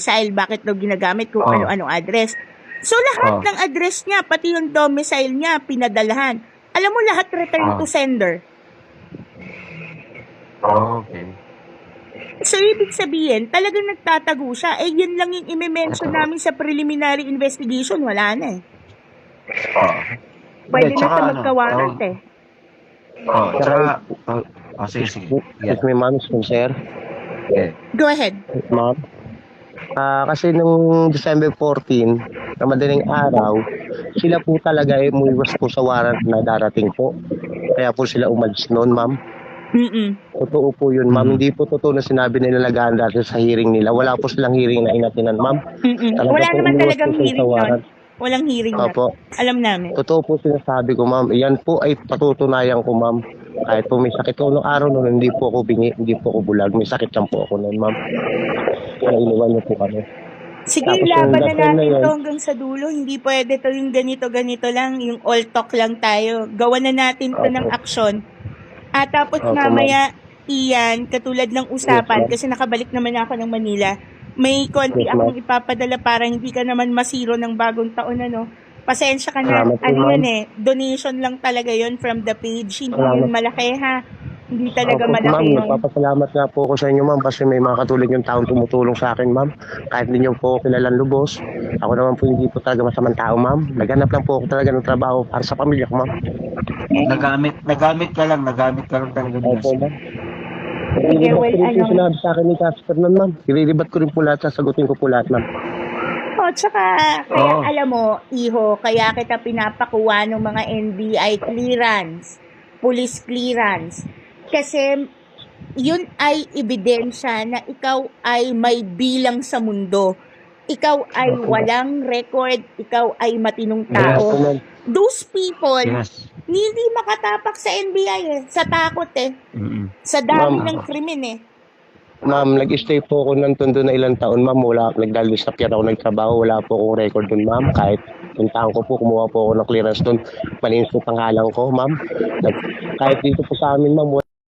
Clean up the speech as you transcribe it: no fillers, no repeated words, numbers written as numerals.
domicile, bakit daw ginagamit kung Oh. ano-anong address. So lahat ng address niya, pati yung domicile niya, pinadalahan. Alam mo, lahat return to sender. Okay. So, ibig sabihin, talagang nagtatago siya. Eh, yun lang yung ime-mention namin sa preliminary investigation. Wala na eh. Pwede na ito magkawarrant eh. Sige. If may ma'am, sir. Yeah. Go ahead. Ma'am. Kasi nung December 14, na madaling araw, sila po talaga umiwas po sa warrant na darating po. Kaya po sila umalis noon, ma'am. Totoo po yun, ma'am. Hindi po totoo na sinabi nila nag-aanda sa hearing nila. Wala po silang hearing na inatinan, ma'am. Wala naman talagang hearing nun. Walang hearing na. Opo. Alam namin. Totoo po sinasabi ko, ma'am. Yan po ay patutunayan ko, ma'am. Kahit po may sakit ko noong araw noon, hindi po ako bingi, hindi po ako bulag. May sakit lang po ako noon, ma'am. Kaya iniwan niyo po kami. Sige, Tapos laban yung na dapat na natin yun. to hanggang sa dulo. Hindi pwede to yung ganito-ganito lang. Yung all talk lang tayo. Gawan na natin to ng aksyon. At tapos Opo, mamaya, Ian, katulad ng usapan, Yes, ma'am. kasi nakabalik naman ako ng Manila, may konti Yes, akong ma'am. ipapadala para hindi ka naman masiro ng bagong taon, ano. Pasensya ka na. Salamat po, Ano ma'am. yan eh, donation lang talaga yon from the page. Hindi Salamat. yun malaki ha. Hindi talaga Opo, malaki ma'am, yun. nagpapasalamat nga po ako sa inyo, ma'am, kasi may mga katulad yung taong tumutulong sa akin, ma'am. Kahit hindi niyo po ako kilalang lubos, ako naman po hindi po talaga masamang tao, ma'am. Naghanap lang po ako talaga ng trabaho para sa pamilya ko, ma'am. Nagamit ka lang talaga nila. Opo, ma'am. Sige, Irilibat well, ko rin po ano, yung sinabi sa akin ni Casper nun, ma'am. Irilibat ko rin po lahat, sasagutin ko po lahat, ma'am. tsaka, kaya alam mo, Iho, kaya kita pinapakuha ng mga NBI clearance, police clearance. Kasi, yun ay ebidensya na ikaw ay may bilang sa mundo. Ikaw ay walang record, ikaw ay matinong tao. Yes, ma'am. Those people, Yes. hindi makatapak sa NBI eh, sa takot eh, sa dami Ma'am. ng krimen eh. Ma'am, nag-stay po ako ng tondo na ilang taon, ma'am. Wala, nagdalisapyat ako nagtrabaho. Wala po akong record dun, ma'am. Kahit puntahan ko po, kumuha po ako ng clearance dun. Malinis po pangalan ko, ma'am. Kahit dito po sa amin, ma'am,